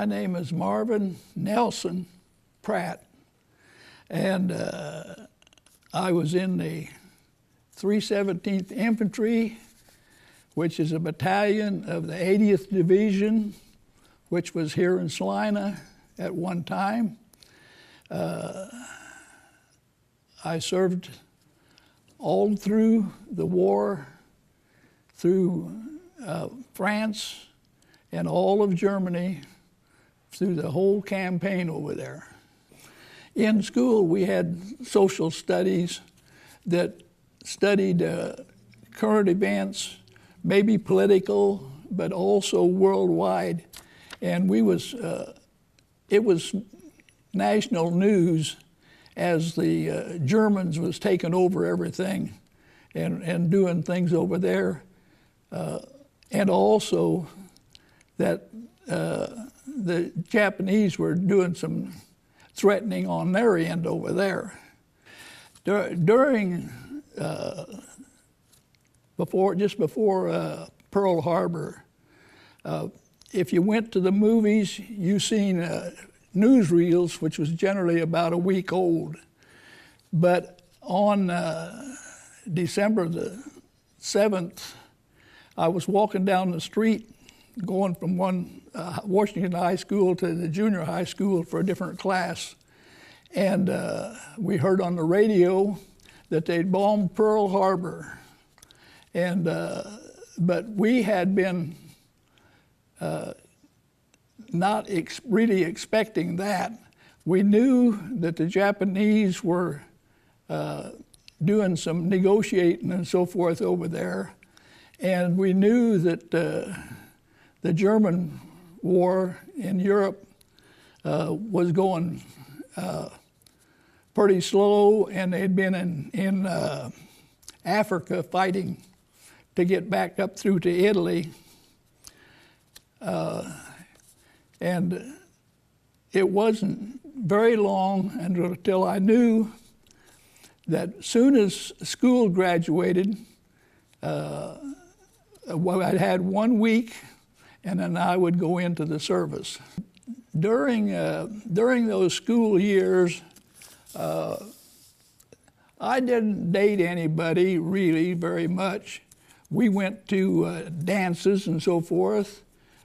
name is Marvin Nelson Pratt, and I was in the 317th Infantry, which is a battalion of the 80th Division, which was here in Salina at one time. I served all through the war, through France and all of Germany, through the whole campaign over there. In school, we had social studies that studied current events, maybe political, but also worldwide. And it was national news as the Germans was taking over everything and doing things over there. And also that the Japanese were doing some threatening on their end over there. During, just before Pearl Harbor, if you went to the movies, you seen newsreels, which was generally about a week old. But on December the 7th, I was walking down the street going from one Washington High School to the junior high school for a different class. And we heard on the radio that they'd bombed Pearl Harbor. And, but we had been not really expecting that. We knew that the Japanese were doing some negotiating and so forth over there. And we knew that the German war in Europe was going pretty slow, and they'd been in Africa fighting to get back up through to Italy. And it wasn't very long until I knew that soon as school graduated, I'd had 1 week, and then I would go into the service. During those school years, I didn't date anybody really very much. We went to dances and so forth.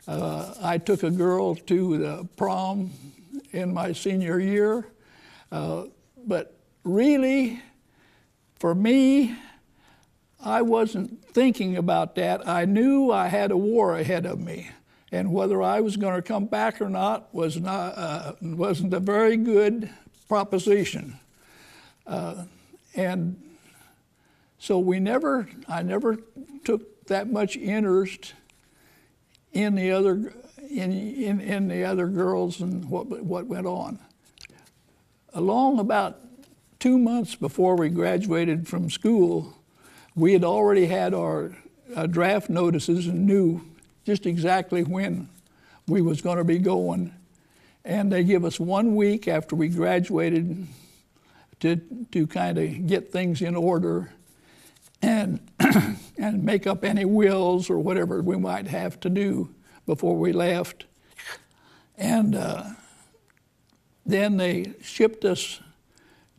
I took a girl to the prom in my senior year. But really, for me, I wasn't thinking about that. I knew I had a war ahead of me, and whether I was going to come back or not wasn't a very good proposition. And so I never took that much interest in the other girls and what went on. Along about 2 months before we graduated from school, we had already had our draft notices and knew just exactly when we was going to be going. And they give us 1 week after we graduated to kind of get things in order and and make up any wills or whatever we might have to do before we left. And then they shipped us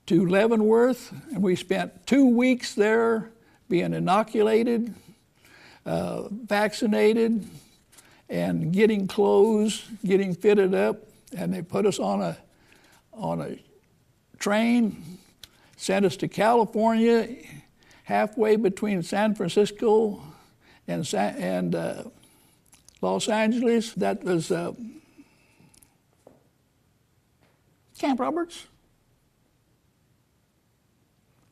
to Leavenworth, and we spent 2 weeks there being inoculated, vaccinated, and getting clothes, getting fitted up. And they put us on a train, sent us to California, halfway between San Francisco and Los Angeles. That was Camp Roberts.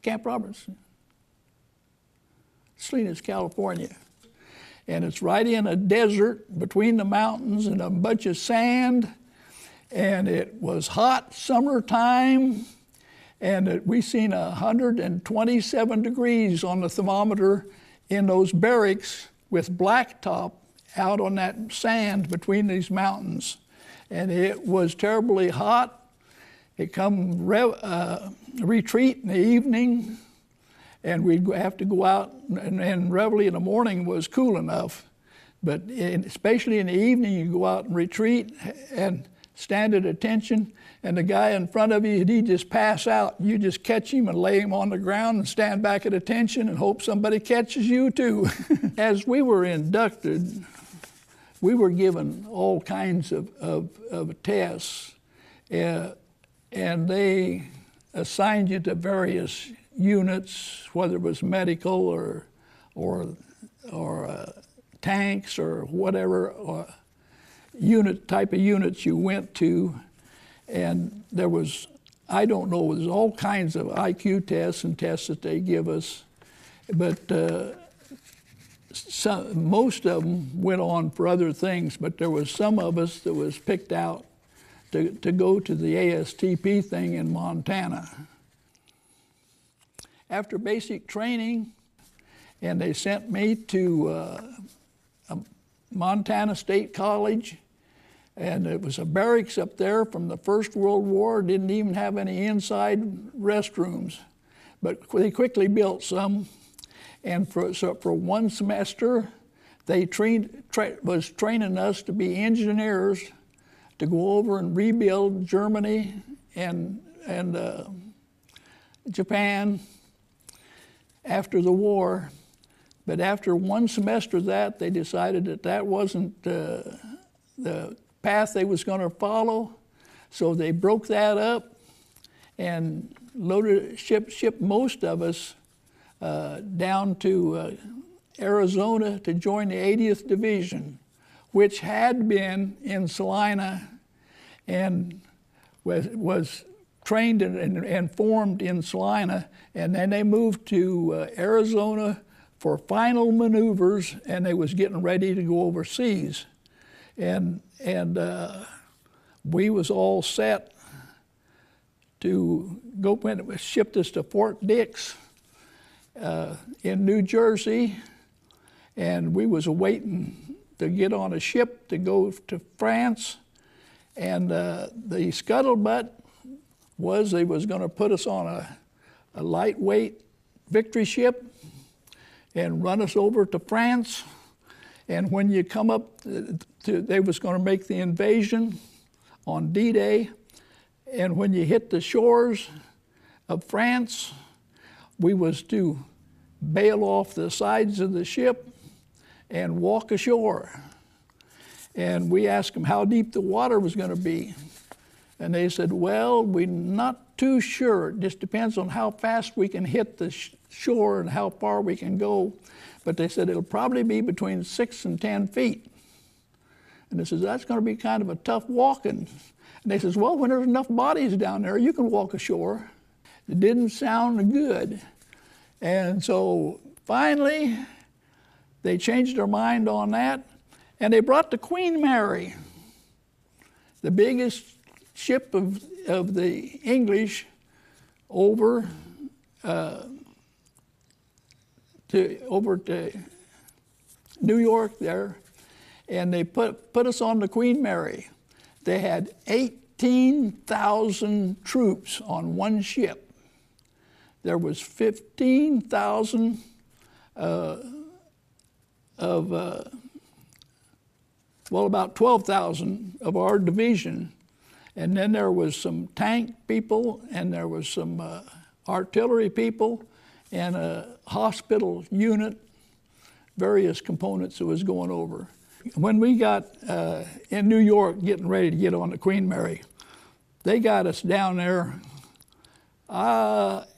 Camp Roberts, Salinas, California. And it's right in a desert between the mountains and a bunch of sand. And it was hot summertime, and we seen 127 degrees on the thermometer in those barracks with blacktop out on that sand between these mountains. And it was terribly hot. It come retreat in the evening, and we'd have to go out, and reveille in the morning was cool enough But especially in the evening, you go out and retreat and stand at attention, and the guy in front of you, he'd just pass out. You just catch him and lay him on the ground and stand back at attention and hope somebody catches you too. As we were inducted, we were given all kinds of tests, and they assigned you to various units, whether it was medical or tanks or whatever type of units you went to. And there was, I don't know, there's all kinds of IQ tests and tests that they give us, but most of them went on for other things, but there was some of us that was picked out to go to the ASTP thing in Montana. After basic training, and they sent me to Montana State College, and it was a barracks up there from the First World War. Didn't even have any inside restrooms, but they quickly built some. And for one semester, they was training us to be engineers to go over and rebuild Germany and Japan after the war. But after one semester of that, they decided that that wasn't the path they was going to follow. So they broke that up and shipped most of us down to Arizona to join the 80th Division, which had been in Salina and was trained and formed in Salina, and then they moved to Arizona for final maneuvers, and they was getting ready to go overseas. And we was all set to go, when it was shipped us to Fort Dix in New Jersey, and we was waiting to get on a ship to go to France, and the scuttlebutt was they was going to put us on a lightweight victory ship and run us over to France. And when you come up they was going to make the invasion on D-Day, and when you hit the shores of France, we was to bail off the sides of the ship and walk ashore. And we asked them how deep the water was going to be. And they said, well, we're not too sure. It just depends on how fast we can hit the shore and how far we can go. But they said it'll probably be between 6 and 10 feet. And they says, that's going to be kind of a tough walking. And they says, well, when there's enough bodies down there, you can walk ashore. It didn't sound good. And so finally, they changed their mind on that, and they brought the Queen Mary, the biggest ship of the English, over to New York there, and they put us on the Queen Mary. They had 18,000 troops on one ship. There was 15,000 about 12,000 of our division. And then there was some tank people, and there was some artillery people, and a hospital unit, various components that was going over. When we got in New York getting ready to get on the Queen Mary, they got us down there.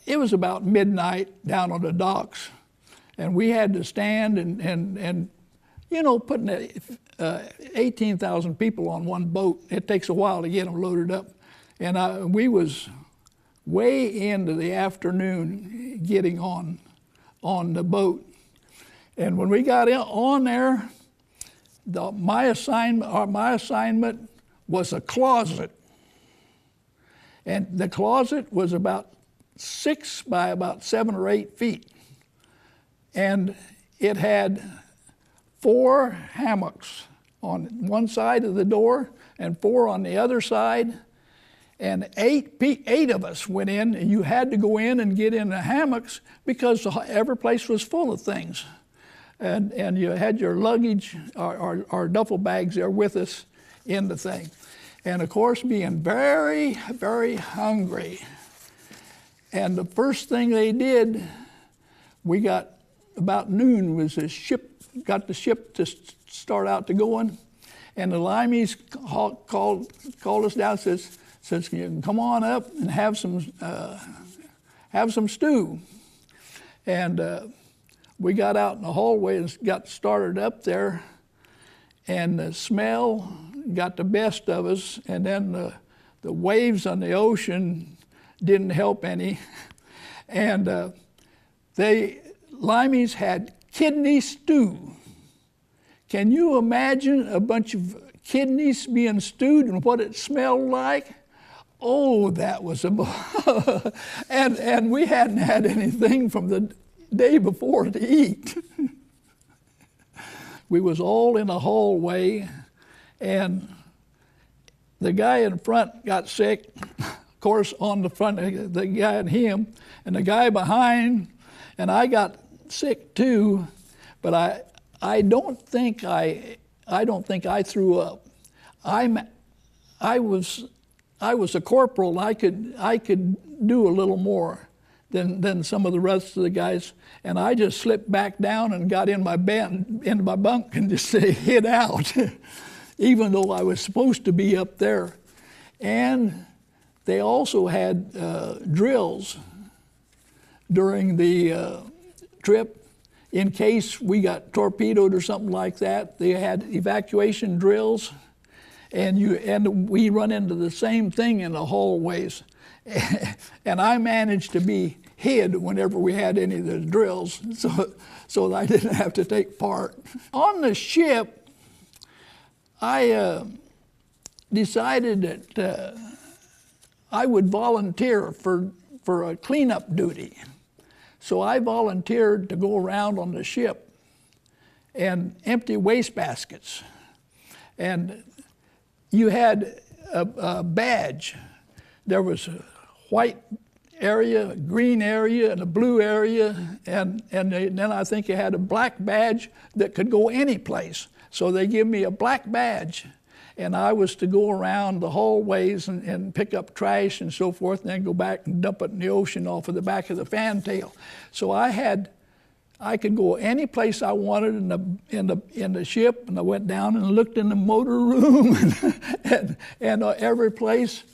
It was about midnight down on the docks, and we had to stand and you know, putting 18,000 people on one boat, it takes a while to get them loaded up. And we was way into the afternoon getting on the boat. And when we got on there, my assignment was a closet. And the closet was about 6 by about 7 or 8 feet. And it had 4 hammocks on one side of the door and 4 on the other side. And 8 of us went in, and you had to go in and get in the hammocks because every place was full of things. and you had your luggage or duffel bags there with us in the thing. And of course, being very, very hungry. And the first thing they did, we got about noon, was got the ship to start out to going. And the Limeys called us down, says you can come on up and have some stew. And we got out in the hallway and got started up there, and the smell got the best of us, and then the waves on the ocean didn't help any. And Limeys had kidney stew. Can you imagine a bunch of kidneys being stewed and what it smelled like? Oh, that was and we hadn't had anything from the day before to eat. We was all in a hallway, and the guy in front got sick, of course, on the front, the guy and him, and the guy behind, and I got sick too, but I don't think I threw up. I was a corporal, and I could do a little more than some of the rest of the guys, and I just slipped back down and got in my bunk and just hid out, even though I was supposed to be up there. And they also had drills during the trip. In case we got torpedoed or something like that, they had evacuation drills, and we run into the same thing in the hallways. And I managed to be hid whenever we had any of the drills, so that I didn't have to take part. On the ship, I decided that I would volunteer for a cleanup duty. So I volunteered to go around on the ship and empty wastebaskets. And you had a badge. There was a white area, a green area, and a blue area, and then I think you had a black badge that could go any place. So they give me a black badge, and I was to go around the hallways and pick up trash and so forth, and then go back and dump it in the ocean off of the back of the fantail. So I could go any place I wanted in the ship, and I went down and looked in the motor room and every place.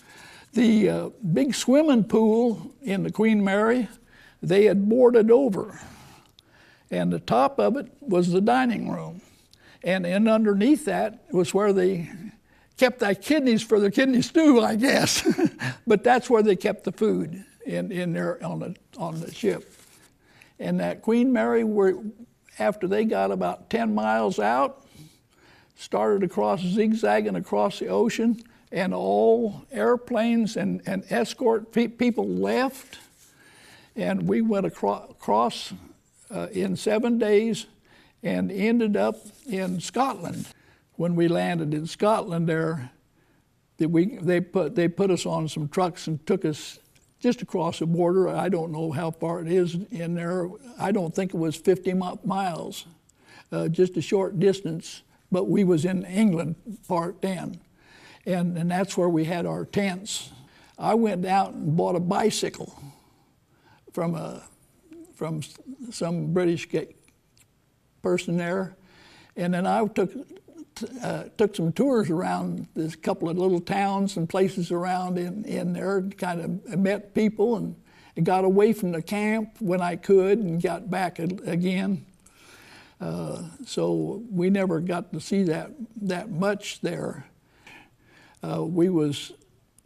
The big swimming pool in the Queen Mary, they had boarded over, and the top of it was the dining room, and underneath that was where they kept the kidneys for the kidney stew, I guess. But that's where they kept the food in there on the ship. And that Queen Mary, after they got about 10 miles out, started zigzagging across the ocean, and all airplanes and escort people left, and we went across in 7 days and ended up in Scotland. When we landed in Scotland there, they put us on some trucks and took us just across the border. I don't know how far it is in there. I don't think it was 50 miles, just a short distance, but we was in England part then. And that's where we had our tents. I went out and bought a bicycle from some British person there, and then I took some tours around this couple of little towns and places around in there, kind of met people and got away from the camp when I could and got back again. So we never got to see that much there. We was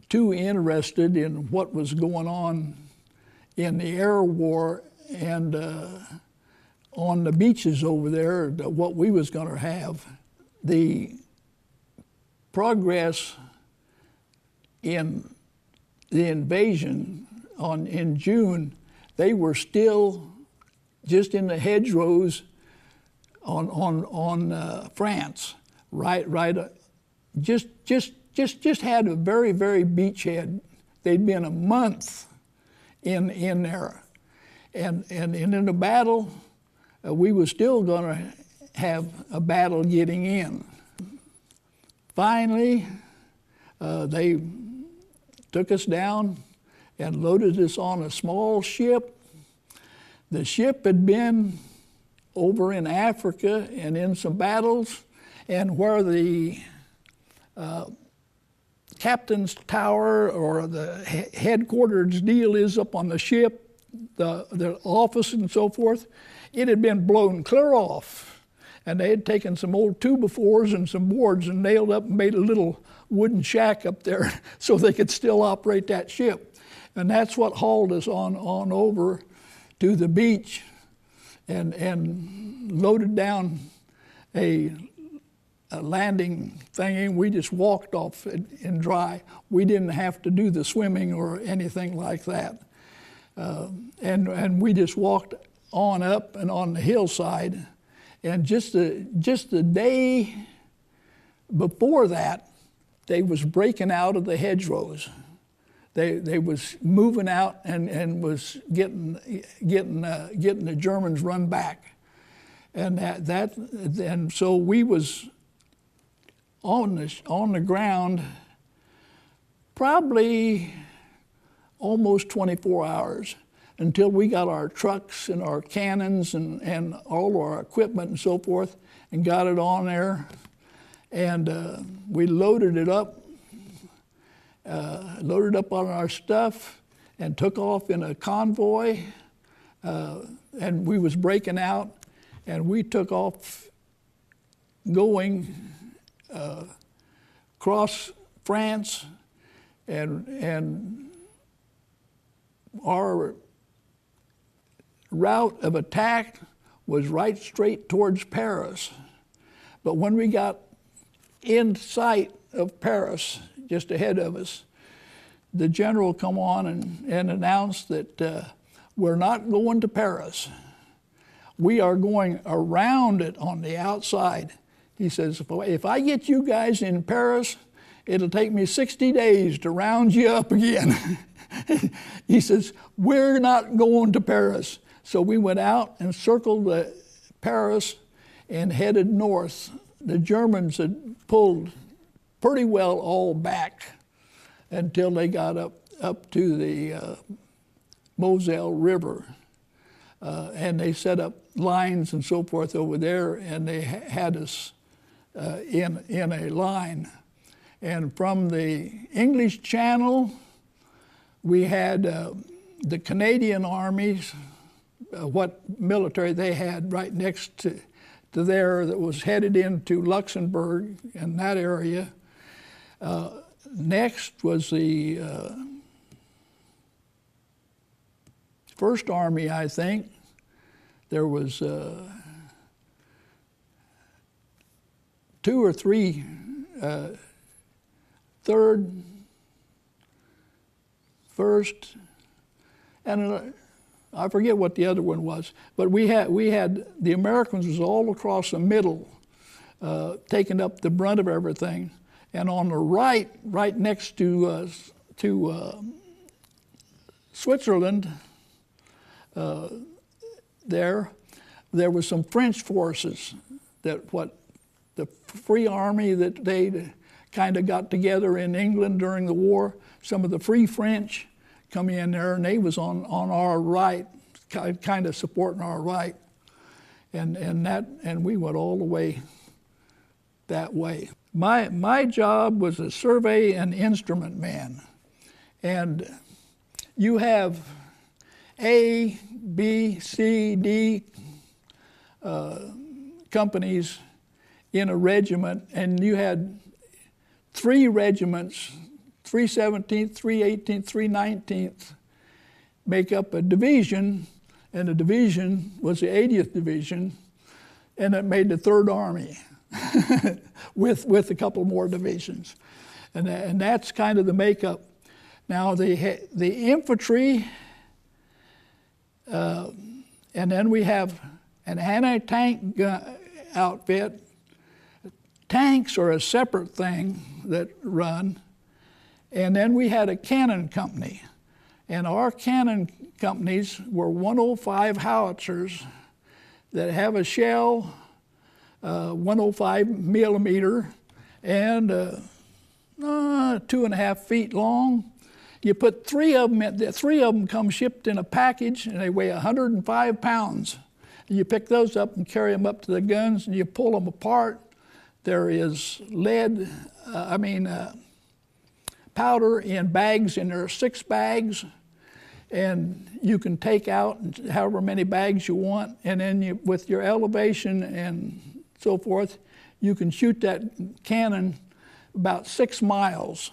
too interested in what was going on in the air war and on the beaches over there, what we was going to have. The progress in the invasion in June, they were still just in the hedgerows on France, right. Just had a very, very beachhead. They'd been a month in there, and in the battle, we were still going to have a battle getting in. Finally, they took us down and loaded us on a small ship. The ship had been over in Africa and in some battles, and where the captain's tower or the headquarters deal is up on the ship, the office and so forth, it had been blown clear off. And they had taken some old 2x4s and some boards and nailed up and made a little wooden shack up there so they could still operate that ship. And that's what hauled us on over to the beach and loaded down a landing thing, and we just walked off in dry. We didn't have to do the swimming or anything like that. And we just walked on up and on the hillside. And just the day before that, they was breaking out of the hedgerows. They was moving out and was getting the Germans run back, and so we was on the ground probably almost 24 hours until we got our trucks and our cannons and all our equipment and so forth and got it on there, and we loaded it up on our stuff and took off in a convoy, and we was breaking out, and we took off going across France, and our route of attack was right straight towards Paris. But when we got in sight of Paris, just ahead of us, the general come on and announced that we're not going to Paris. We are going around it on the outside. He says, if I get you guys in Paris, it'll take me 60 days to round you up again. He says, we're not going to Paris. So we went out and circled Paris and headed north. The Germans had pulled pretty well all back until they got up to the Moselle River. And they set up lines and so forth over there, and they had us in a line. And from the English Channel, we had the Canadian armies, what military they had right next to there that was headed into Luxembourg and that area. Next was the First Army, I think. There was 2 or 3 Third, First, and I forget what the other one was. But we had the Americans was all across the middle, taking up the brunt of everything, and on the right next to Switzerland, there was some French forces the Free Army that they kind of got together in England during the war. Some of the Free French come in there, and they was on our right, kind of supporting our right, and we went all the way that way. My job was a survey and instrument man, and you have A, B, C, D companies in a regiment, and you had 3 regiments, 317th, 318th, 319th, make up a division, and the division was the 80th Division, and it made the 3rd Army with a couple more divisions. And that's kind of the makeup. Now the infantry, and then we have an anti-tank outfit. Tanks are a separate thing that run. And then we had a cannon company. And our cannon companies were 105 howitzers that have a shell, 105 millimeter, and 2.5 feet long. You put 3 of them in, 3 of them come shipped in a package, and they weigh 105 pounds. You pick those up and carry them up to the guns, and you pull them apart. There is lead, powder in bags, and there are 6 bags, and you can take out however many bags you want, and then with your elevation and so forth, you can shoot that cannon about 6 miles.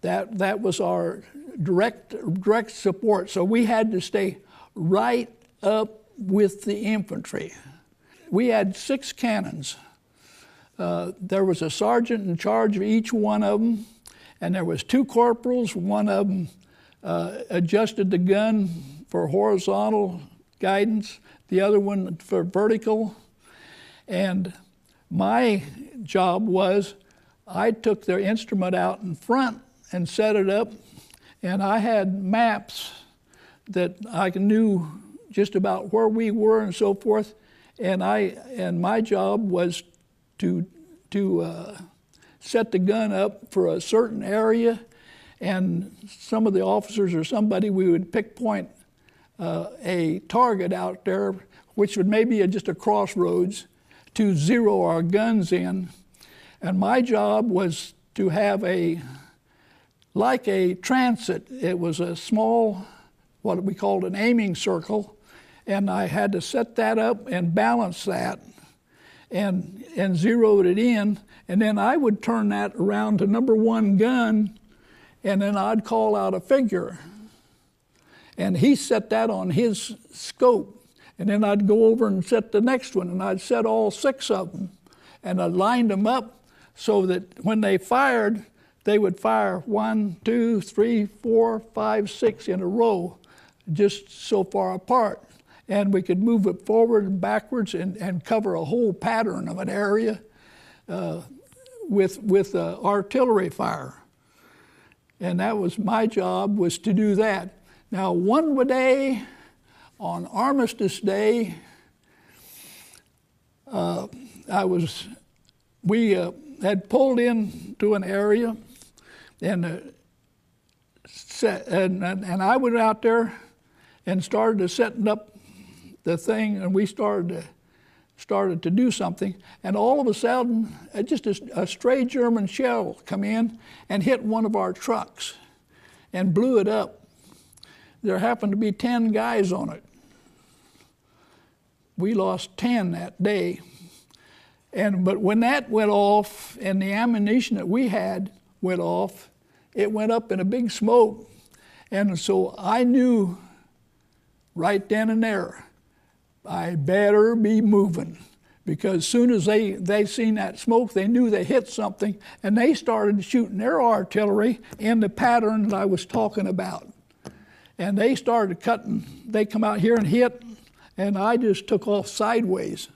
That was our direct support. So we had to stay right up with the infantry. We had 6 cannons. There was a sergeant in charge of each one of them, and there was 2 corporals. One of them adjusted the gun for horizontal guidance, the other one for vertical. And my job was, I took their instrument out in front and set it up, and I had maps that I knew just about where we were and so forth, and my job was to set the gun up for a certain area, and some of the officers or somebody, we would point a target out there, which would maybe just a crossroads, to zero our guns in. And my job was to have like a transit. It was a small, what we called an aiming circle, and I had to set that up and balance that and zeroed it in, and then I would turn that around to number 1 gun, and then I'd call out a figure. And he set that on his scope, and then I'd go over and set the next one, and I'd set all 6 of them, and I lined them up so that when they fired, they would fire 1, 2, 3, 4, 5, 6 in a row, just so far apart. And we could move it forward and backwards and cover a whole pattern of an area with artillery fire. And that was my job, was to do that. Now, one day, on Armistice Day, we had pulled into an area, and I went out there and started setting up the thing, and we started to do something, and all of a sudden, just a stray German shell come in and hit one of our trucks and blew it up. There happened to be 10 guys on it. We lost 10 that day. But when that went off and the ammunition that we had went off, it went up in a big smoke. And so I knew right then and there, I better be moving, because as soon as they seen that smoke, they knew they hit something, and they started shooting their artillery in the pattern that I was talking about. And they started cutting. They come out here and hit, and I just took off sideways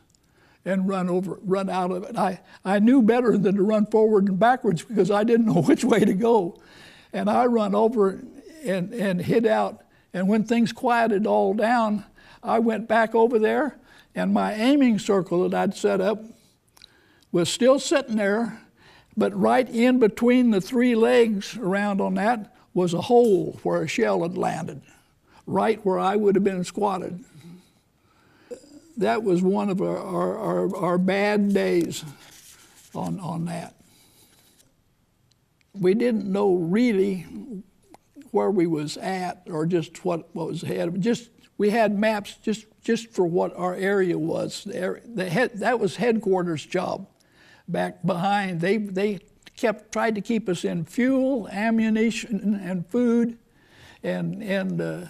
and run out of it. I knew better than to run forward and backwards, because I didn't know which way to go. And I run over and hid out. And when things quieted all down, I went back over there, and my aiming circle that I'd set up was still sitting there, but right in between the 3 legs around on that was a hole where a shell had landed, right where I would have been squatted. That was one of our bad days on that. We didn't know really where we was at, or just what was ahead. We had maps just for what our area was. That was headquarters' job back behind. They tried to keep us in fuel, ammunition, and food, and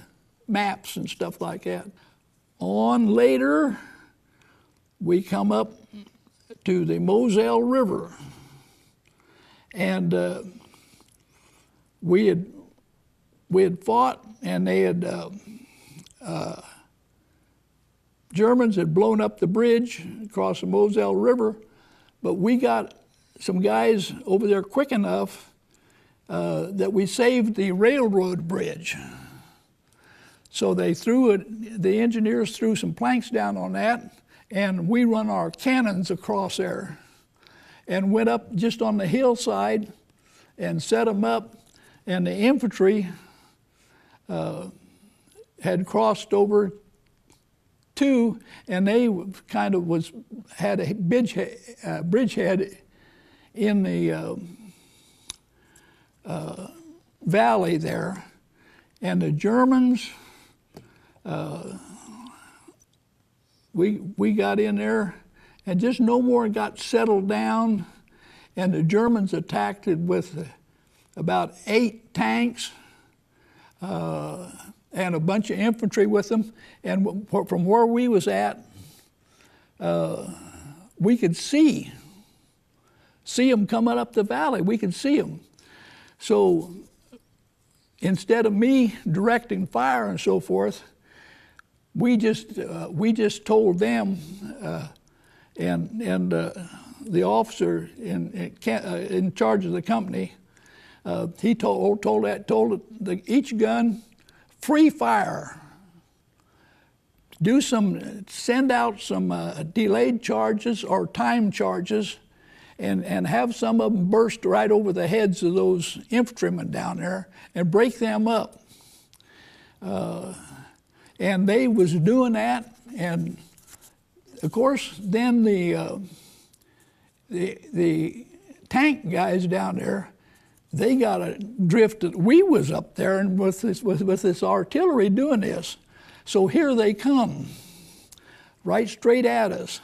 maps and stuff like that. On later, we come up to the Moselle River, and we had fought, and they had Germans had blown up the bridge across the Moselle River, but we got some guys over there quick enough that we saved the railroad bridge. So they the engineers threw some planks down on that, and we run our cannons across there and went up just on the hillside and set them up, and the infantry had crossed over too, and they kind of had a bridgehead in the valley there, and the Germans, we got in there and just no more got settled down, and the Germans attacked it with about 8 tanks and a bunch of infantry with them, and from where we was at, we could see them coming up the valley. We could see them. So instead of me directing fire and so forth, we just told them, and the officer in charge of the company, he told each gun, free fire. Send out some delayed charges or time charges, and have some of them burst right over the heads of those infantrymen down there and break them up. And they was doing that, and of course then the tank guys down there, they got a drift that we was up there and with this artillery doing this. So here they come, right straight at us.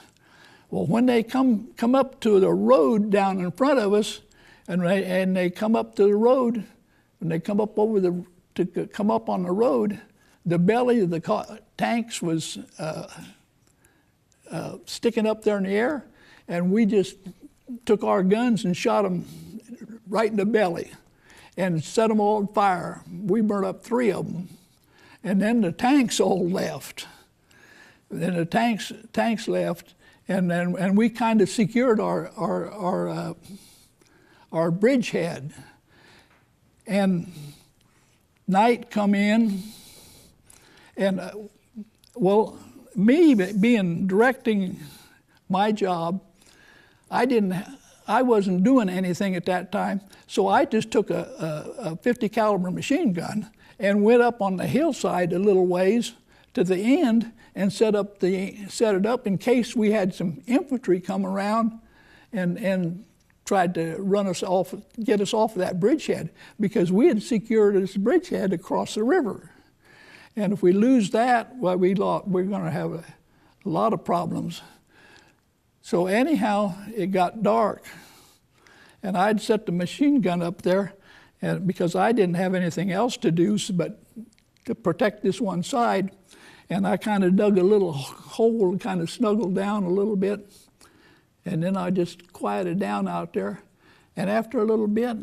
Well, when they come up to the road down in front of us, and they come up to the road, when they come up to come up on the road, the belly of the tanks was sticking up there in the air, and we just took our guns and shot them right in the belly and set them all on fire. We burned up 3 of them. And then the tanks all left. Then the tanks left, and we kind of secured our bridgehead. And night come in, and well, me directing my job, I wasn't doing anything at that time, so I just took a 50 caliber machine gun and went up on the hillside a little ways to the end and set it up in case we had some infantry come around and tried to get us off of that bridgehead, because we had secured this bridgehead across the river. And if we lose that, well, we're going to have a lot of problems. So anyhow, it got dark, and I'd set the machine gun up there, and because I didn't have anything else to do but to protect this one side, and I kind of dug a little hole and kind of snuggled down a little bit, and then I just quieted down out there, and after a little bit,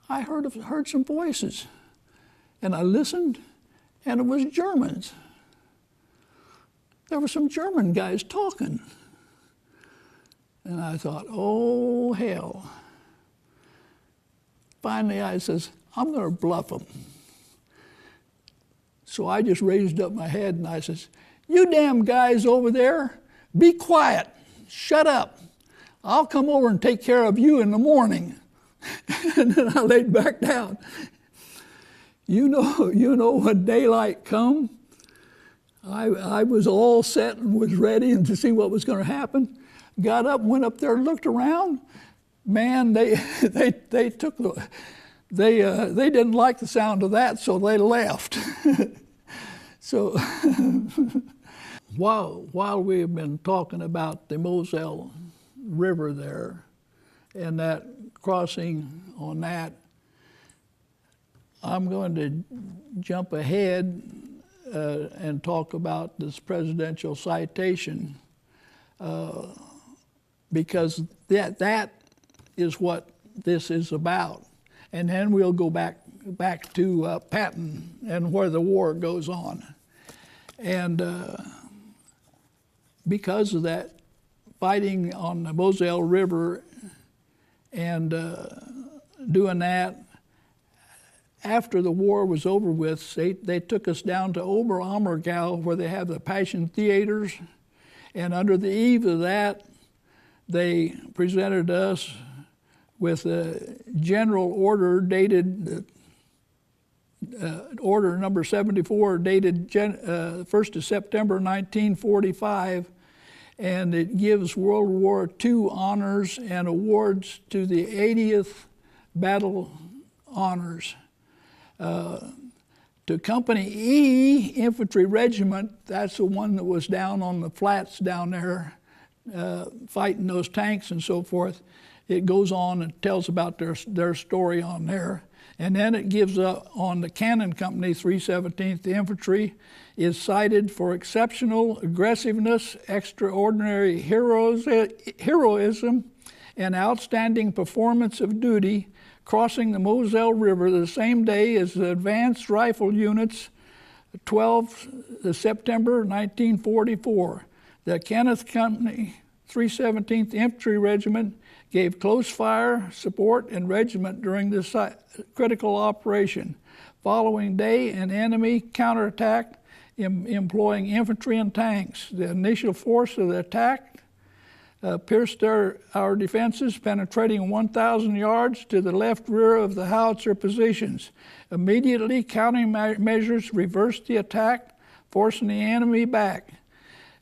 I heard some voices, and I listened, and it was Germans. There were some German guys talking. And I thought, oh, hell. Finally, I says, I'm going to bluff them. So I just raised up my head and I says, you damn guys over there, be quiet, shut up. I'll come over and take care of you in the morning. And then I laid back down. You know when daylight come, I was all set and was ready and to see what was going to happen. Got up, went up there, looked around. Man, they didn't like the sound of that, so they left. So while we have been talking about the Moselle River there and that crossing on that, I'm going to jump ahead and talk about this Presidential Citation. Because that is what this is about. And then we'll go back to Patton and where the war goes on. And because of that fighting on the Moselle River and doing that, after the war was over with, they took us down to Oberammergau where they have the Passion theaters. And under the eve of that, they presented us with a general order dated, order number 74, dated 1st of September 1945, and it gives World War II honors and awards to the 80th Battle Honors. To Company E Infantry Regiment, that's the one that was down on the flats down there, fighting those tanks and so forth. It goes on and tells about their story on there. And then it gives up on the Cannon Company, 317th Infantry, is cited for exceptional aggressiveness, extraordinary heroism, and outstanding performance of duty, crossing the Moselle River the same day as the advanced rifle units, 12 September 1944. The Kenneth Company, 317th Infantry Regiment, gave close fire support and regiment during this critical operation. Following day, an enemy counterattack employing infantry and tanks. The initial force of the attack pierced our defenses, penetrating 1,000 yards to the left rear of the howitzer positions. Immediately, countermeasures reversed the attack, forcing the enemy back.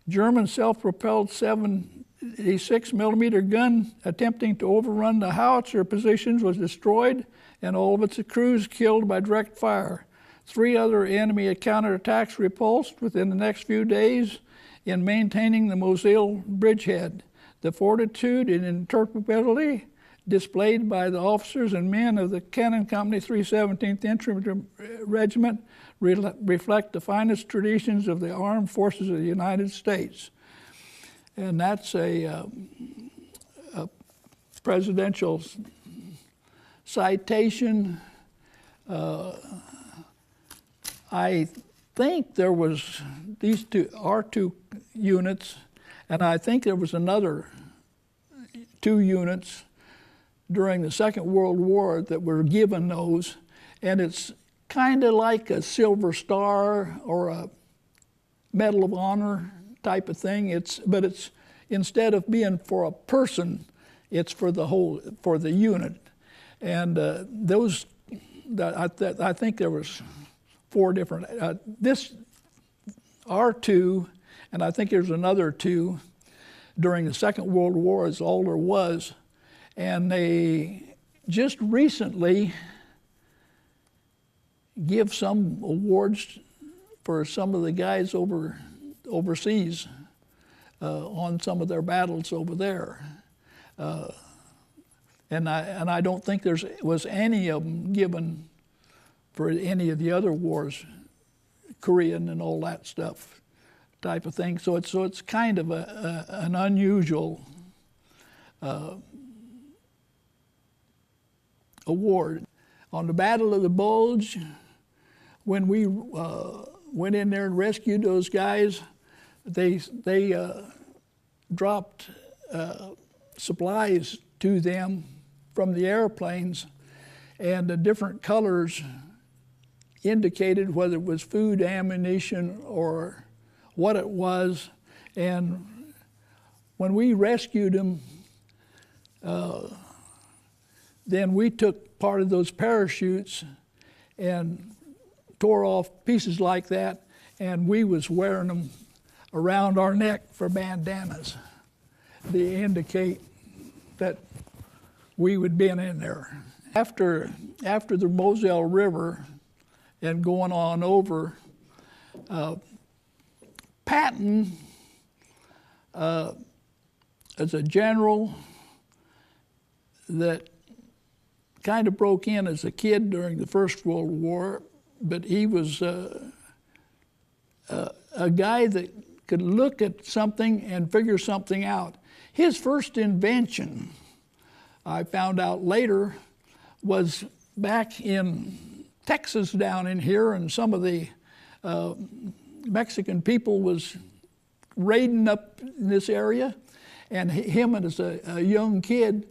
German self-propelled 76 millimeter gun attempting to overrun the howitzer positions was destroyed, and all of its crews killed by direct fire. 3 other enemy counterattacks repulsed within the next few days in maintaining the Moselle bridgehead. The fortitude and intrepidity displayed by the officers and men of the Cannon Company 317th Infantry Regiment reflect the finest traditions of the armed forces of the United States. And that's a presidential citation. I think there was these our two units, and I think there was another 2 units during the Second World War that were given those, and it's kind of like a Silver Star or a Medal of Honor type of thing. But it's instead of being for a person, it's for the unit. And those, I think there was 4 different. This R2, and I think there's another 2 during the Second World War, as all there was. And they just recently give some awards for some of the guys overseas on some of their battles over there. And I don't think was any of them given for any of the other wars, Korean and all that stuff type of thing. So it's kind of an unusual award. On the Battle of the Bulge, when we went in there and rescued those guys, they dropped supplies to them from the airplanes, and the different colors indicated whether it was food, ammunition, or what it was. And when we rescued them, then we took part of those parachutes and tore off pieces like that, and we was wearing them around our neck for bandanas to indicate that we had been in there. After the Moselle River and going on over, Patton, as a general that kind of broke in as a kid during the First World War, but he was a guy that could look at something and figure something out. His first invention, I found out later, was back in Texas down in here, and some of the Mexican people was raiding up in this area, and him as a young kid,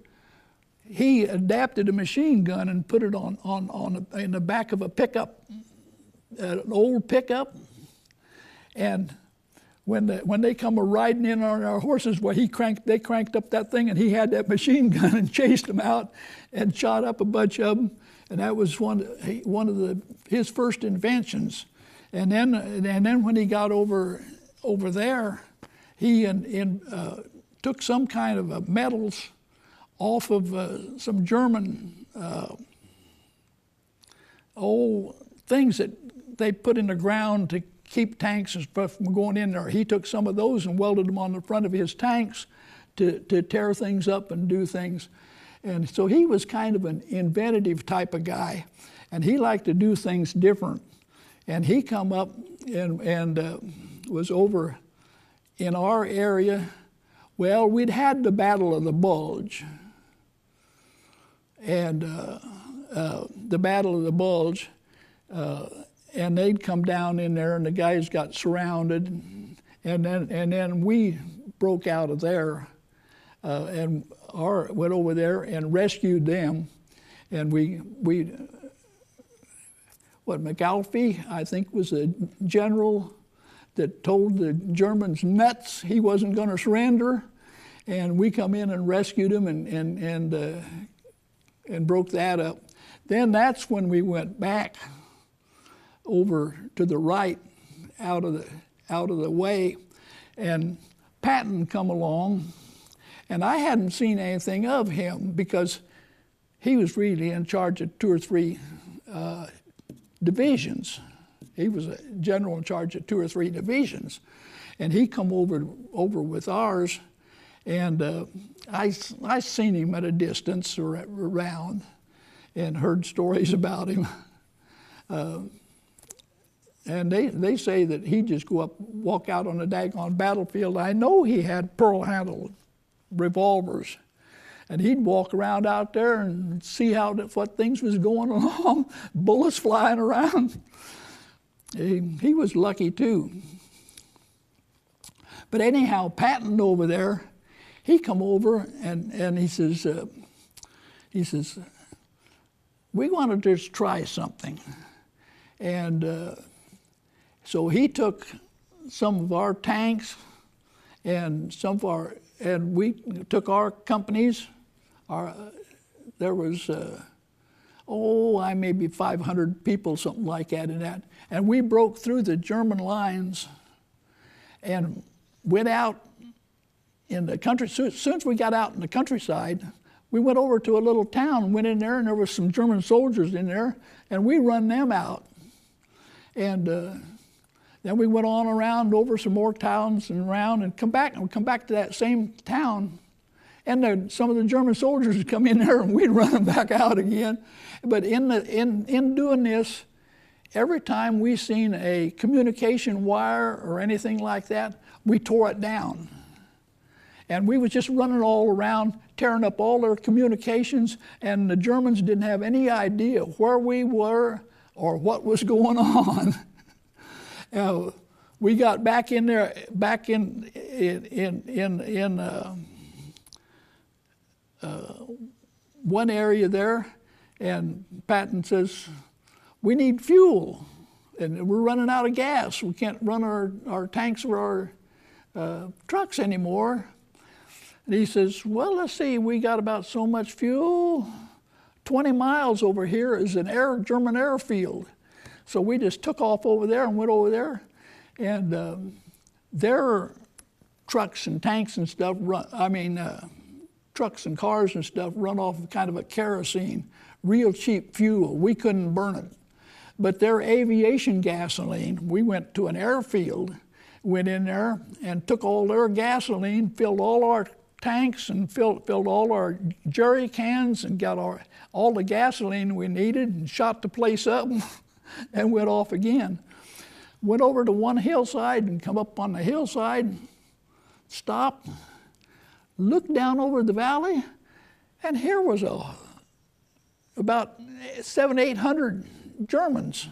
he adapted a machine gun and put it in the back of a pickup, an old pickup, and when they come riding in on our horses, well, they cranked up that thing, and he had that machine gun and chased them out and shot up a bunch of them. And that was one of his first inventions. And then when he got over there, he took some kind of metals off of some German old things that they put in the ground to keep tanks and stuff from going in there. He took some of those and welded them on the front of his tanks to tear things up and do things. And so he was kind of an inventive type of guy, and he liked to do things different. And he come up and was over in our area. Well, we'd had the Battle of the Bulge. And the Battle of the Bulge, and they'd come down in there, and the guys got surrounded, and then we broke out of there, and went over there and rescued them, and McAlfee, I think, was the general that told the Germans nuts he wasn't going to surrender, and we come in and rescued him and broke that up. Then that's when we went back over to the right, out of the way, and Patton come along, and I hadn't seen anything of him because he was really in charge of 2 or 3 divisions. He was a general in charge of 2 or 3 divisions, and he come over with ours, and I seen him at a distance or around, and heard stories about him. And they say that he'd just walk out on the daggone battlefield. I know he had pearl-handled revolvers, and he'd walk around out there and see what things was going along, bullets flying around. He was lucky too. But anyhow, Patton over there, he come over and he says, we want to just try something. And so he took some of our tanks and we took our companies. There was, maybe 500 people, something like that in that. And we broke through the German lines and went out in the country. As soon as we got out in the countryside, we went over to a little town, went in there, and there was some German soldiers in there, and we run them out. And then we went on around over some more towns and around and come back to that same town. And some of the German soldiers would come in there and we'd run them back out again. But in doing this, every time we seen a communication wire or anything like that, we tore it down. And we was just running all around, tearing up all their communications, and the Germans didn't have any idea where we were or what was going on. We got back in there, one area there, and Patton says, we need fuel, and we're running out of gas. We can't run our tanks or our trucks anymore. And he says, well, let's see, we got about so much fuel. 20 miles over here is an German airfield. So we just took off over there and went over there, and their trucks and tanks and stuff trucks and cars and stuff run off of kind of a kerosene, real cheap fuel. We couldn't burn it. But their aviation gasoline, we went to an airfield, went in there and took all their gasoline, filled all our tanks and filled all our jerry cans and got all the gasoline we needed and shot the place up and went off again. Went over to one hillside and come up on the hillside, stopped, looked down over the valley, and here was about 700-800 Germans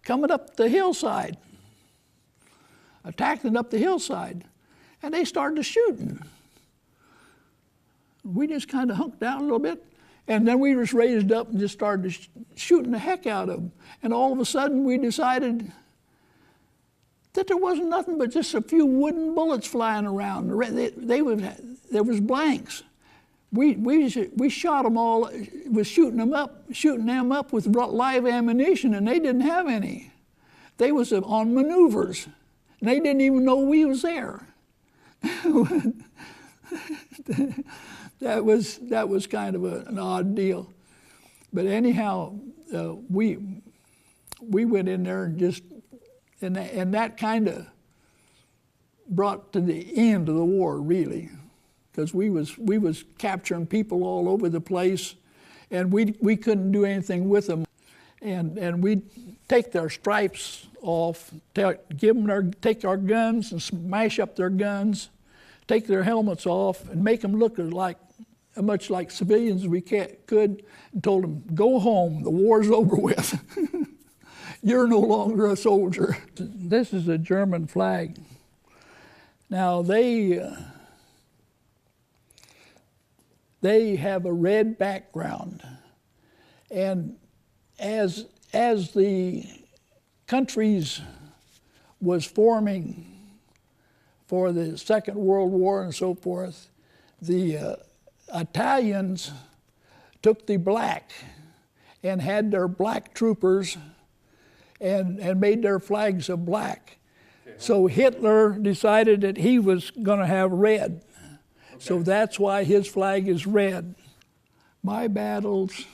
coming up the hillside, attacking up the hillside, and they started shooting. We just kind of hunked down a little bit, and then we just raised up and just started shooting the heck out of them. And all of a sudden we decided, that there wasn't nothing but just a few wooden bullets flying around. There was blanks. We shot them all, was shooting them up with live ammunition, and they didn't have any. They was on maneuvers, and they didn't even know we was there. That was kind of an odd deal. But anyhow, we went in there and just, and that kind of brought to the end of the war, really, because we was capturing people all over the place, and we couldn't do anything with them, and we'd take their stripes off, take our guns and smash up their guns, take their helmets off, and make them look much like civilians as we could, and told them, go home, the war's over with. You're no longer a soldier. This is a German flag. Now they have a red background, and as the countries was forming for the Second World War and so forth, the Italians took the black and had their black troopers and made their flags of black. Okay. So Hitler decided that he was going to have red. Okay. So that's why his flag is red. My battles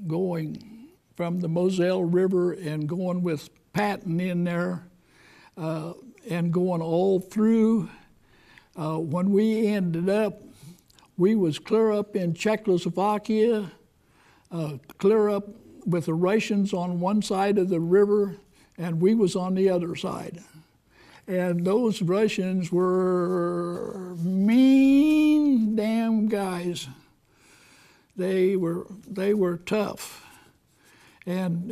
going from the Moselle River and going with Patton in there and going all through. When we ended up, we was clear up in Czechoslovakia, clear up with the Russians on one side of the river, and we was on the other side. And those Russians were mean damn guys. They were tough, and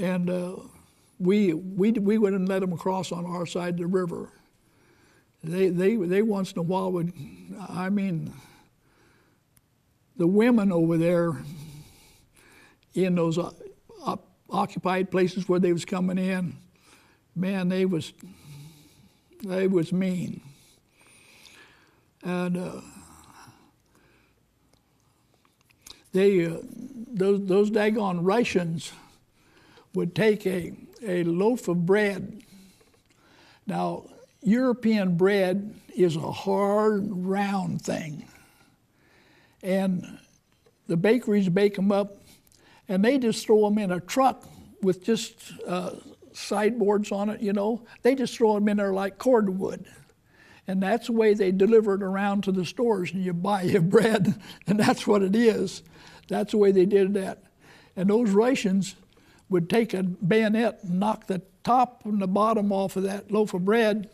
we wouldn't let them across on our side of the river. They once in a while would, I mean, the women over there in those occupied places where they was coming in, man, they was mean. And those daggone Russians would take a loaf of bread. Now, European bread is a hard, round thing. And the bakeries bake them up, and they just throw them in a truck with just sideboards on it, you know. They just throw them in there like cordwood. And that's the way they deliver it around to the stores, and you buy your bread, and that's what it is. That's the way they did that. And those Russians would take a bayonet and knock the top and the bottom off of that loaf of bread,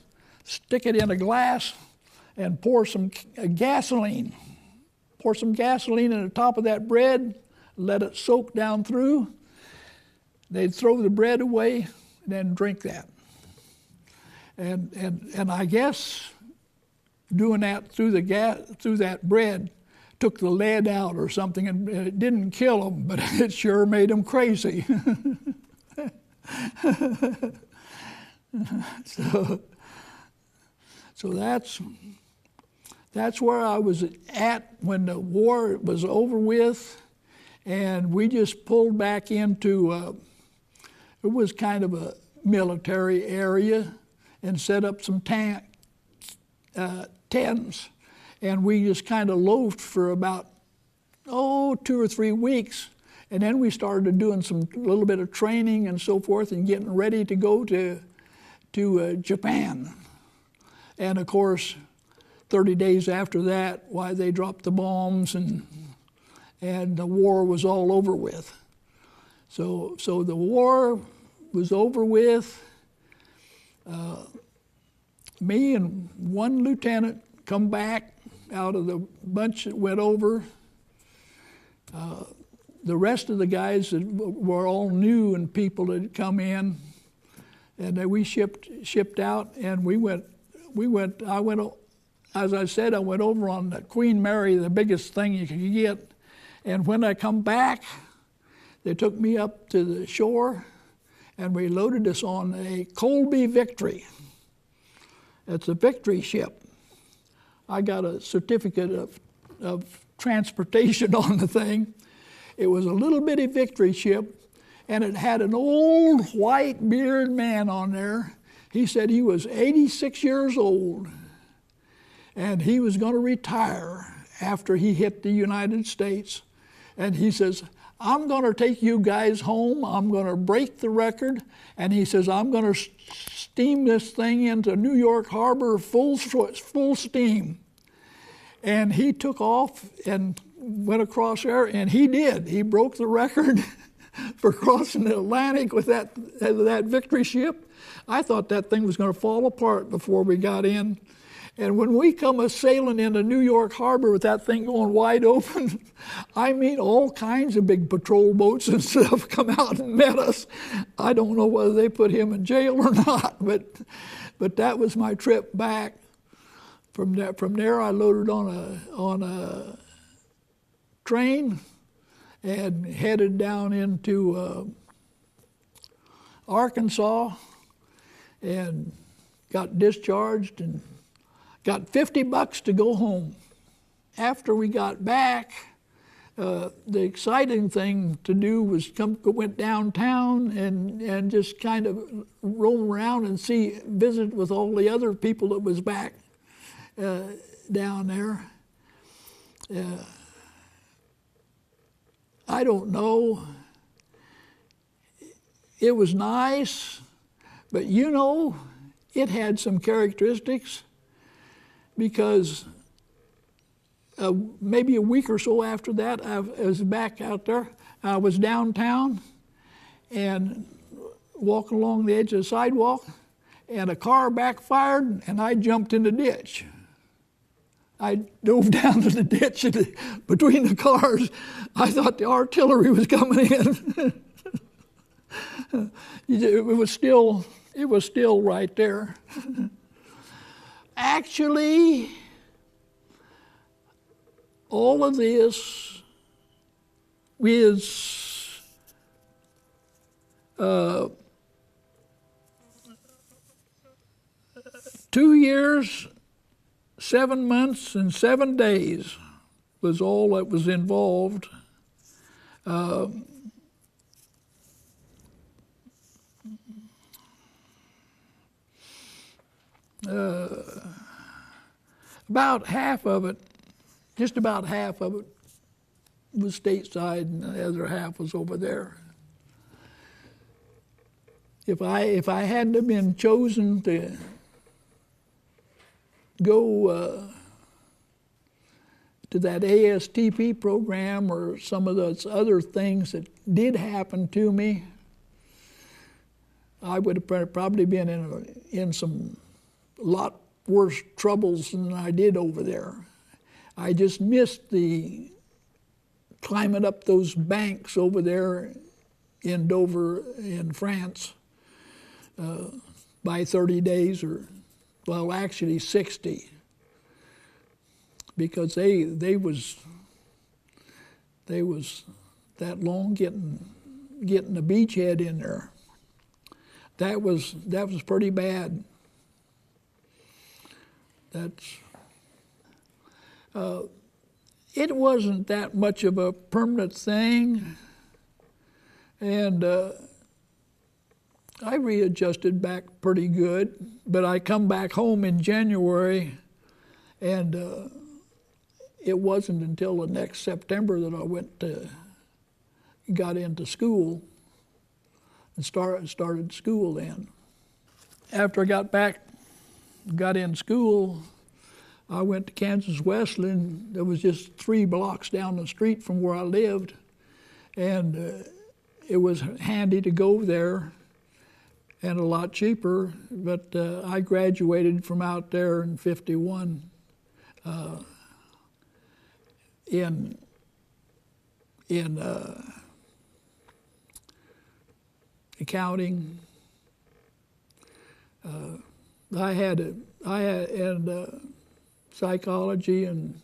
stick it in a glass, and pour some gasoline. Pour some gasoline in the top of that bread, let it soak down through. They'd throw the bread away and then drink that. And I guess doing that through that bread took the lead out or something, and it didn't kill them, but it sure made them crazy. So that's where I was at when the war was over with, and we just pulled back into, it was kind of a military area, and set up some tents, and we just kind of loafed for about, 2 or 3 weeks, and then we started doing a little bit of training and so forth, and getting ready to go to Japan. And of course, 30 days after that, why, they dropped the bombs, and the war was all over with. So the war was over with. Me and one lieutenant come back out of the bunch that went over. The rest of the guys that were all new and people that had come in, and then we shipped out, and we went. As I said, I went over on the Queen Mary, the biggest thing you could get. And when I come back, they took me up to the shore, and we loaded us on a Colby Victory. It's a Victory ship. I got a certificate of transportation on the thing. It was a little bitty Victory ship, and it had an old white-bearded man on there. He said he was 86 years old, and he was going to retire after he hit the United States. And he says, I'm going to take you guys home. I'm going to break the record. And he says, I'm going to steam this thing into New York Harbor full steam. And he took off and went across there, and he did. He broke the record for crossing the Atlantic with that Victory ship. I thought that thing was going to fall apart before we got in. And when we come a-sailing into New York Harbor with that thing going wide open, I mean, all kinds of big patrol boats and stuff come out and met us. I don't know whether they put him in jail or not, but that was my trip back. From there, I loaded on a train and headed down into Arkansas and got discharged and got $50 to go home. After we got back, the exciting thing to do was went downtown and just kind of roam around and visit with all the other people that was back down there. I don't know. It was nice, but you know, it had some characteristics. Because maybe a week or so after that, I was back out there. I was downtown and walking along the edge of the sidewalk, and a car backfired, and I jumped in the ditch. I dove down to the ditch between the cars. I thought the artillery was coming in. It was still right there. Actually, all of this is 2 years, 7 months, and 7 days was all that was involved. About half of it, just about half of it, was stateside, and the other half was over there. If I hadn't have been chosen to go to that ASTP program or some of those other things that did happen to me, I would have probably been in some lot worse troubles than I did over there. I just missed the climbing up those banks over there in Dover in France by 30 days, or well, actually 60, because they was that long getting a beachhead in there. That was pretty bad. It wasn't that much of a permanent thing, and I readjusted back pretty good, but I come back home in January, and it wasn't until the next September that I got into school and started school then. After I got in school, I went to Kansas Wesleyan. That was just 3 blocks down the street from where I lived, and it was handy to go there and a lot cheaper, but I graduated from out there in '51 in accounting. I had psychology and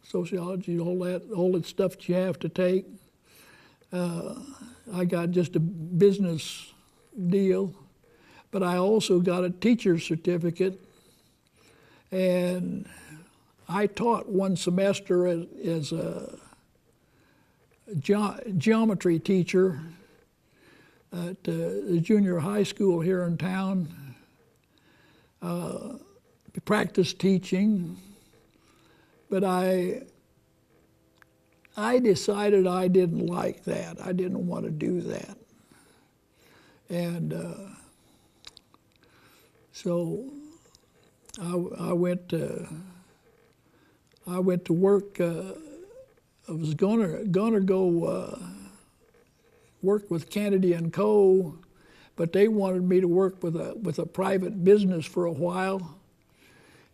sociology, all that stuff that you have to take. I got just a business deal, but I also got a teacher's certificate, and I taught one semester as a geometry teacher at the junior high school here in town. Practiced teaching, but I decided I didn't like that. I didn't want to do that, and so I went to work. I was gonna go work with Kennedy and Co., but they wanted me to work with a private business for a while,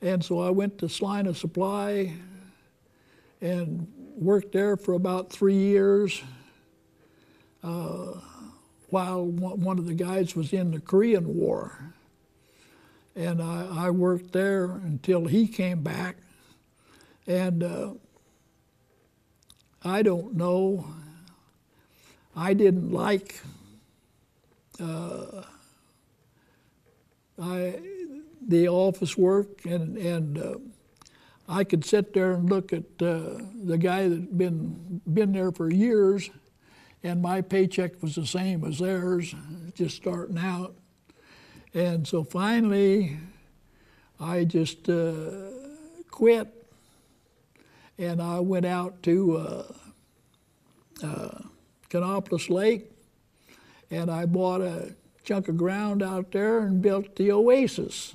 and so I went to Slina Supply and worked there for about 3 years while one of the guys was in the Korean War. And I worked there until he came back. And I don't know, I didn't like the office work, and I could sit there and look at the guy that been there for years, and my paycheck was the same as theirs, just starting out. And so finally, I just quit, and I went out to Canopolis Lake, and I bought a chunk of ground out there and built the Oasis.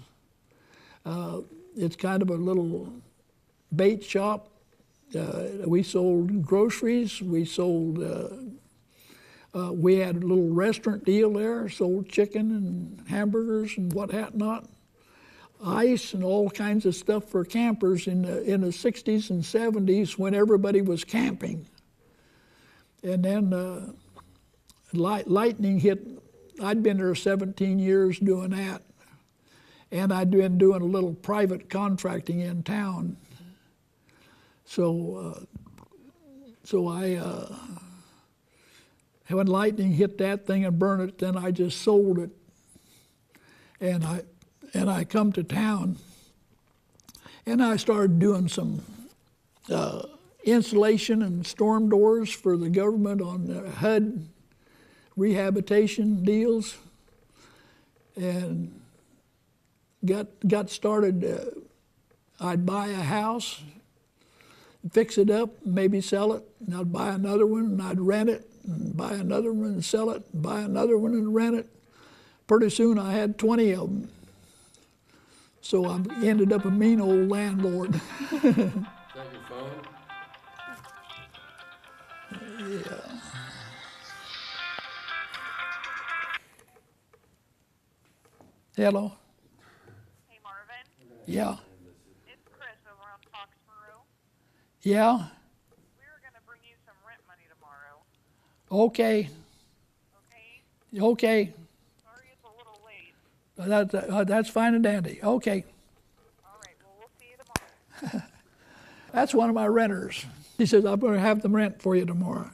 It's kind of a little bait shop. We sold groceries. We sold. We had a little restaurant deal there. Sold chicken and hamburgers and what not. Ice and all kinds of stuff for campers in the 60s and 70s when everybody was camping. And then lightning hit. I'd been there 17 years doing that. And I'd been doing a little private contracting in town. So when lightning hit that thing and burned it, then I just sold it. And I come to town, and I started doing some insulation and storm doors for the government on HUD rehabilitation deals, and got started. I'd buy a house, fix it up, maybe sell it, and I'd buy another one, and I'd rent it, and buy another one and sell it, and buy another one and rent it. Pretty soon I had 20 of them. So I ended up a mean old landlord. Is that your phone? Yeah. Hello? Hey, Marvin. Yeah. It's Chris over on Foxborough. Yeah? We were going to bring you some rent money tomorrow. Okay. Okay? Okay. Sorry it's a little late. That's fine and dandy. Okay. All right, well, we'll see you tomorrow. That's one of my renters. He says, I'm going to have them rent for you tomorrow.